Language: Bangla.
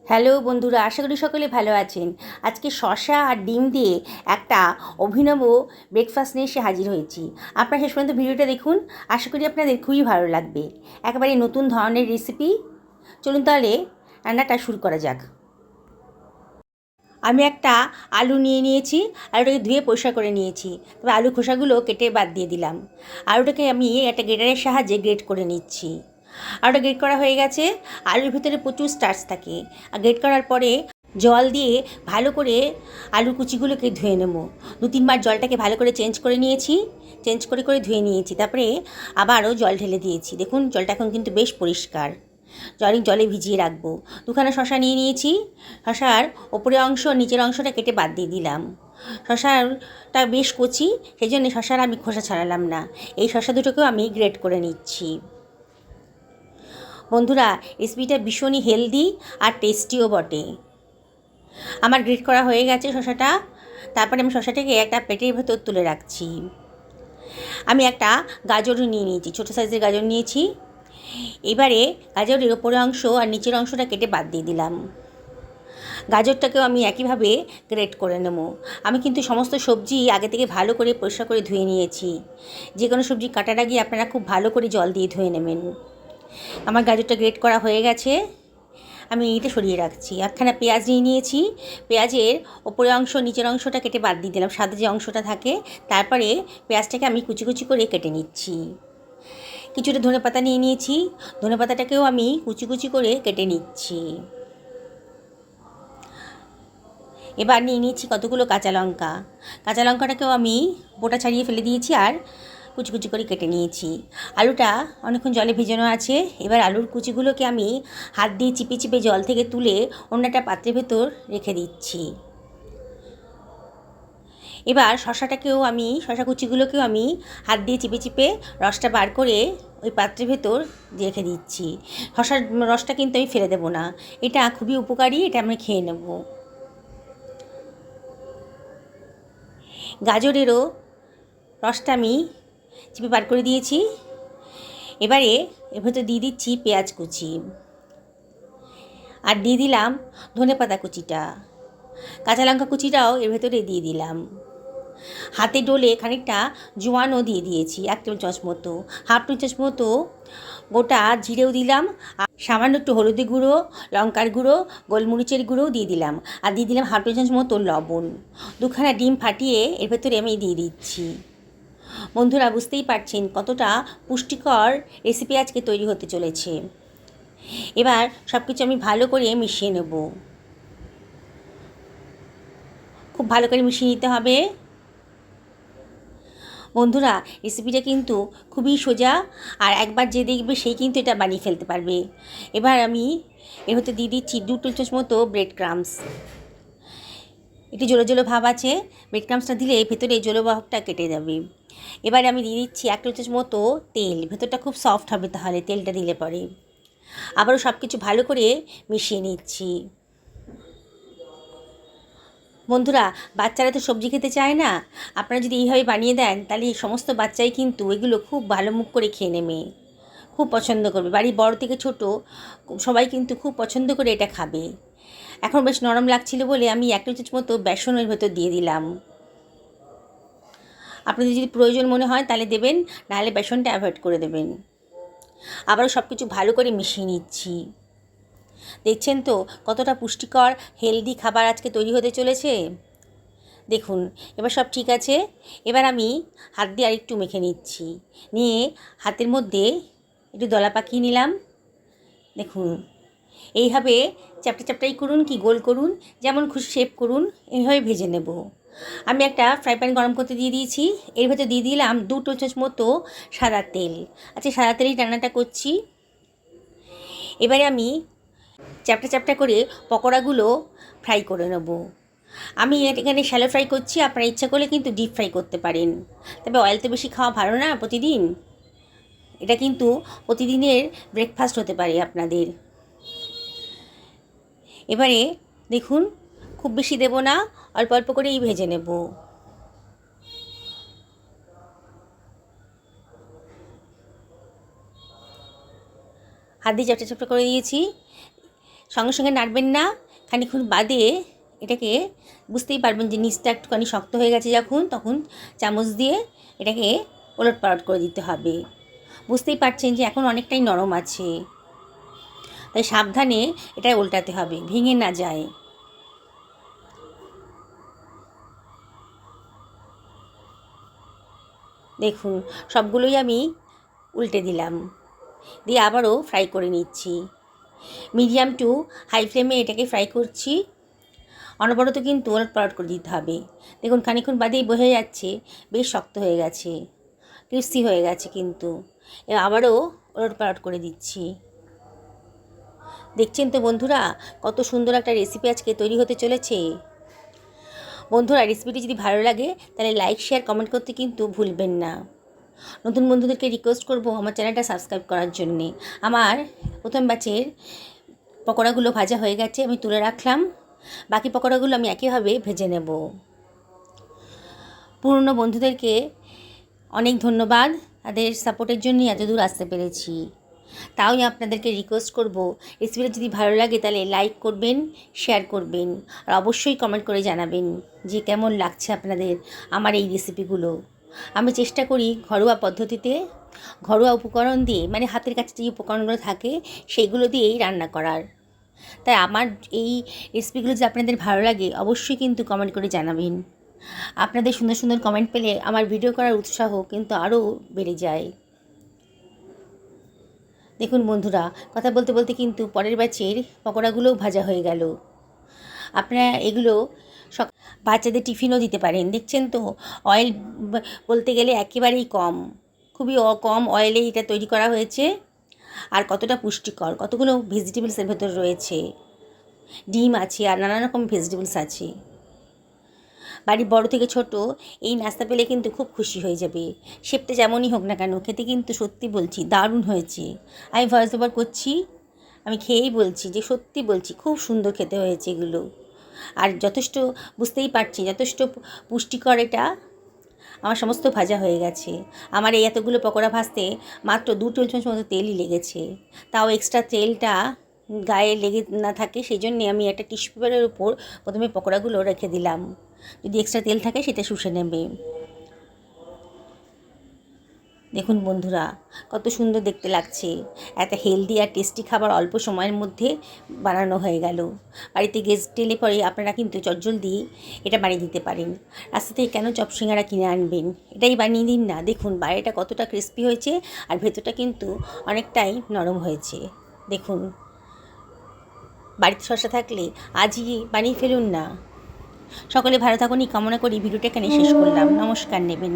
হ্যালো বন্ধুরা, আশা করি সকলে ভালো আছেন। আজকে শসা আর ডিম দিয়ে একটা অভিনব ব্রেকফাস্ট নিয়ে এসে হাজির হয়েছি। আপনারা শেষ পর্যন্ত ভিডিওটা দেখুন, আশা করি আপনাদের খুবই ভালো লাগবে। একেবারে নতুন ধরনের রেসিপি। চলুন তাহলে রান্নাটা শুরু করা যাক। আমি একটা আলু নিয়ে নিয়েছি, আলুটাকে ধুয়ে পরিষ্কার করে নিয়েছি। তবে আলু খোসাগুলো কেটে বাদ দিয়ে দিলাম। আলুটাকে আমি একটা গ্রেটারের সাহায্যে গ্রেট করে নিচ্ছি। আলুটা গ্রেট করা হয়ে গেছে। আলুর ভিতরে প্রচুর স্টার্চ থাকে, আর গ্রেট করার পরে জল দিয়ে ভালো করে আলুর কুচিগুলোকে ধুয়ে নেব। 2-3 বার জলটাকে ভালো করে চেঞ্জ করে নিয়েছি, চেঞ্জ করে করে ধুয়ে নিয়েছি। তারপরে আবারও জল ঢেলে দিয়েছি। দেখুন জলটা এখন কিন্তু বেশ পরিষ্কার। জলে ভিজিয়ে রাখবো। 2খানা শসা নিয়ে নিয়েছি। শসার ওপরের অংশ নিচের অংশটা কেটে বাদ দিয়ে দিলাম। শসাটা বেশ কচি, সেই জন্য শসার আমি খোসা ছাড়ালাম না। এই শসা দুটোকেও আমি গ্রেট করে নিচ্ছি। বন্ধুরা, রেসিপিটা ভীষণই হেলদি আর টেস্টিও বটে। আমার গ্রেট করা হয়ে গেছে শসাটা। তারপরে আমি শসাটাকে একটা প্লেটের ভেতর তুলে রাখছি। আমি একটা গাজর নিয়ে নিয়েছি, ছোটো সাইজের গাজর নিয়েছি। এবারে গাজরের ওপরের অংশ আর নিচের অংশটা কেটে বাদ দিয়ে দিলাম। গাজরটাকেও আমি একইভাবে গ্রেট করে নেব। আমি কিন্তু সমস্ত সবজি আগে থেকে ভালো করে পরিষ্কার করে ধুয়ে নিয়েছি। যে কোনো সবজি কাটার আগে আপনারা খুব ভালো করে জল দিয়ে ধুয়ে নেবেন। আমার গাজরটা গ্রেট করা হয়ে গেছে, আমি এটা সরিয়ে রাখছি। একখানা পেঁয়াজ নিয়ে নিয়েছি। পেঁয়াজের ওপরের অংশ নিচের অংশটা কেটে বাদ দিয়ে দিলাম, সাদা যে অংশটা থাকে। তারপরে পেঁয়াজটাকে আমি কুচি কুচি করে কেটে নিচ্ছি। কিছুটা ধনেপাতা নিয়ে নিয়েছি, ধনেপাতাটাকেও আমি কুচি কুচি করে কেটে নিচ্ছি। এবার নিয়ে নিয়েছি কতগুলো কাঁচা লঙ্কা। কাঁচা লঙ্কাটাকেও আমি বোটা ছাড়িয়ে ফেলে দিয়েছি আর কুচি কুচি করে কেটে নিয়েছি। আলুটা অনেকক্ষণ জলে ভেজানো আছে। এবার আলুর কুচিগুলোকে আমি হাত দিয়ে চিপে চিপে জল থেকে তুলে অন্য একটা পাত্রের ভেতর রেখে দিচ্ছি। এবার শশা কুচিগুলোকেও আমি হাত দিয়ে চিপে চিপে রসটা বার করে ওই পাত্রের ভেতর রেখে দিচ্ছি। শশার রসটা কিন্তু আমি ফেলে দেবো না, এটা খুবই উপকারী, এটা আমি খেয়ে নেব। গাজরেরও রসটা আমি চিপে বার করে দিয়েছি। এবারে এর ভেতর দিয়ে দিচ্ছি পেঁয়াজ কুচি, আর দিয়ে দিলাম ধনেপাতা কুচিটা। কাঁচা লঙ্কা কুচিটাও এর ভেতরে দিয়ে দিলাম। হাতে ডলে খানিকটা জোয়ানও দিয়ে দিয়েছি, 1 টেবিল চামচ মতো। 1/2 টেবিল চামচ মতো গোটা জিরেও দিলাম, আর সামান্য একটু হলুদের গুঁড়ো, লঙ্কার গুঁড়ো, গোলমরিচের গুঁড়োও দিয়ে দিলাম, আর দিয়ে দিলাম 1/2 টেবিল চামচ মতো লবণ। 2খানা ডিম ফাটিয়ে এর ভেতরে আমি দিয়ে দিচ্ছি। বন্ধুরা, বুঝতেই পারছেন কতটা পুষ্টিকর রেসিপি আজকে তৈরি হতে চলেছে। এবার সব কিছু আমি ভালো করে মিশিয়ে নেব। খুব ভালো করে মিশিয়ে নিতে হবে। বন্ধুরা, রেসিপিটা কিন্তু খুবই সোজা, আর একবার যে দেখবে সেই কিন্তু এটা বানিয়ে ফেলতে পারবে। এবার আমি এর ভেতর দিয়ে দিচ্ছি 2 টেবিল চামচ মতো ব্রেড ক্রাম্বস। একটু জলো জলো ভাব আছে, ব্রেড ক্রাম্বসটা দিলে ভেতরে জলো ভাবটা কেটে যাবে। এবারে আমি দিয়ে দিচ্ছি 1 টেবিল চামচ মতো তেল। ভেতরটা খুব সফট হবে তাহলে তেলটা দিলে পরে। আবারও সব কিছু ভালো করে মিশিয়ে নিচ্ছি। বন্ধুরা, বাচ্চারা তো সবজি খেতে চায় না। আপনারা যদি এইভাবে বানিয়ে দেন তাহলে সমস্ত বাচ্চাই কিন্তু এগুলো খুব ভালো মুখ করে খেয়ে নেবে, খুব পছন্দ করবে। বাড়ির বড় থেকে ছোট সবাই কিন্তু খুব পছন্দ করে এটা খাবে। এখন বেশ নরম লাগছিল বলে আমি 1 টেবিল চামচ মতো বেসনের ভেতর দিয়ে দিলাম। আপনাদের যদি প্রয়োজন মনে হয় তাহলে দেবেন, নাহলে বেসনটা অ্যাভয়েড করে দেবেন। আবারও সব কিছু ভালো করে মিশিয়ে নিচ্ছি। দেখছেন তো কতটা পুষ্টিকর হেলদি খাবার আজকে তৈরি হতে চলেছে। দেখুন এবার সব ঠিক আছে। এবার আমি হাত দিয়ে আরেকটু মেখে নিচ্ছি, নিয়ে হাতের মধ্যে একটু দলা পাকিয়ে নিলাম। দেখুন এইভাবে চ্যাপটা চ্যাপটাই করুন কি গোল করুন, যেমন খুশি শেপ করুন, এইভাবে ভেজে নেব। আমি একটা ফ্রাই প্যান গরম করতে দিয়ে দিয়েছি। এর ভেতর দিয়ে দিলাম 2 টেবিল চামচ মতো সাদা তেল। আচ্ছা, সাদা তেলেই রান্নাটা করছি। এবারে আমি চ্যাপটা চ্যাপটা করে পকোড়াগুলো ফ্রাই করে নেব। আমি এখানে শ্যালো ফ্রাই করছি, আপনারা ইচ্ছা করলে কিন্তু ডিপ ফ্রাই করতে পারেন। তবে অয়েল তো বেশি খাওয়া ভালো না প্রতিদিন। এটা কিন্তু প্রতিদিনের ব্রেকফাস্ট হতে পারে আপনাদের। এবারে দেখুন খুব বেশি দেব না, অল্প অল্প করেই ভেজে নেব। হাত দিয়ে চ্যাপটা চ্যাপটা করে দিয়েছি। সঙ্গে সঙ্গে নাড়বেন না, খানিকক্ষণ বাদে এটাকে বুঝতেই পারবেন যে নিচটা একটুখানি শক্ত হয়ে গেছে যখন, তখন চামচ দিয়ে এটাকে ওলট পালট করে দিতে হবে। বুঝতেই পারছেন যে এখন অনেকটাই নরম আছে, তাই সাবধানে এটা উল্টাতে হবে, ভেঙে না যায়। দেখুন সবগুলোই আমি উল্টে দিলাম, দিয়ে আবারও ফ্রাই করে নিচ্ছি। মিডিয়াম টু হাই ফ্লেমে এটাকে ফ্রাই করছি, অনবরত কিন্তু ওলট পালট করে দিতে হবে। দেখুন খানিকক্ষণ বাদেই বোঝা যাচ্ছে বেশ শক্ত হয়ে গেছে, ক্রিস্পি হয়ে গেছে কিন্তু। আবারও ওলট পালট করে দিচ্ছি। দেখছেন তো বন্ধুরা, কত সুন্দর একটা রেসিপি আজকে তৈরি হতে চলেছে। বন্ধুরা, রেসিপিটি যদি ভালো লাগে তাহলে লাইক, শেয়ার, কমেন্ট করতে কিন্তু ভুলবেন না। নতুন বন্ধুদেরকে রিকোয়েস্ট করব আমার চ্যানেলটা সাবস্ক্রাইব করার জন্যে। আমার প্রথম ব্যাচের পকোড়াগুলো ভাজা হয়ে গেছে, আমি তুলে রাখলাম। বাকি পকোড়াগুলো আমি একইভাবে ভেজে নেব। পুরনো বন্ধুদেরকে অনেক ধন্যবাদ, তাদের সাপোর্টের জন্যই এত দূর আসতে পেরেছি। তাই আপনাদেরকে রিকোয়েস্ট করব, রেসিপিটা যদি ভালো লাগে তাহলে লাইক করবেন, শেয়ার করবেন, আর অবশ্যই কমেন্ট করে জানাবেন যে কেমন লাগছে আপনাদের আমার এই রেসিপিগুলো। আমি চেষ্টা করি ঘরোয়া পদ্ধতিতে, ঘরোয়া উপকরণ দিয়ে, মানে হাতের কাছে যে উপকরণগুলো থাকে সেইগুলো দিয়েই রান্না করার। তাই আমার এই রেসিপিগুলো যদি আপনাদের ভালো লাগে অবশ্যই কিন্তু কমেন্ট করে জানাবেন। আপনাদের সুন্দর সুন্দর কমেন্ট পেলে আমার ভিডিও করার উৎসাহ কিন্তু আরও বেড়ে যায়। দেখুন বন্ধুরা, কথা বলতে বলতে কিন্তু পরের ব্যাচের পকোড়াগুলোও ভাজা হয়ে গেল। আপনারা এগুলো বাচ্চাদের টিফিনও দিতে পারেন। দেখছেন তো, অয়েল বলতে গেলে একেবারেই কম, খুবই কম অয়েলে এটা তৈরি করা হয়েছে। আর কতটা পুষ্টিকর, কতগুলো ভেজিটেবলসের ভেতর রয়েছে, ডিম আছে আর নানা রকম ভেজিটেবলস আছে। বাড়ির বড় থেকে ছোট এই নাস্তা পেলে কিন্তু খুব খুশি হয়ে যাবে। শেপটা যেমনই হোক না কেন, খেতে কিন্তু সত্যি বলছি দারুণ হয়েছে। আমি ভয়েস ওভার করছি, আমি খেয়েই বলছি যে সত্যি বলছি খুব সুন্দর খেতে হয়েছে এগুলো। আর যথেষ্ট, বুঝতেই পারছি যথেষ্ট পুষ্টিকর এটা। আমার সমস্ত ভাজা হয়ে গেছে। আমার এই এতগুলো পকোড়া ভাজতে মাত্র 2 টেবিল চামচ মতো তেলই লেগেছে। তাও এক্সট্রা তেলটা গায়ে লেগে না থাকে সেই জন্যে আমি একটা টিস্যু পেপারের উপর প্রথমে পকোড়াগুলো রেখে দিলাম, যদি এক্সট্রা তেল থাকে সেটা শুষে নেবে। দেখুন বন্ধুরা, কত সুন্দর দেখতে লাগছে। একটা হেলদি আর টেস্টি খাবার অল্প সময়ের মধ্যে বানানো হয়ে গেল। বাড়িতে গেস্ট এলে পরে আপনারা কিন্তু চটজলদি এটা বানিয়ে দিতে পারেন। রাস্তা থেকে কেন চপ সিঙ্গারা কিনে আনবেন, এটাই বানিয়ে দিন না। দেখুন বাইরেটা কতটা ক্রিস্পি হয়েছে আর ভেতরটা কিন্তু অনেকটাই নরম হয়েছে। দেখুন, বাড়িতে শসা থাকলে আজই বানিয়ে ফেলুন না। সকলে ভালো থাকুন এই কামনা করি ভিডিওটা এখানে শেষ করলাম। নমস্কার নেবেন।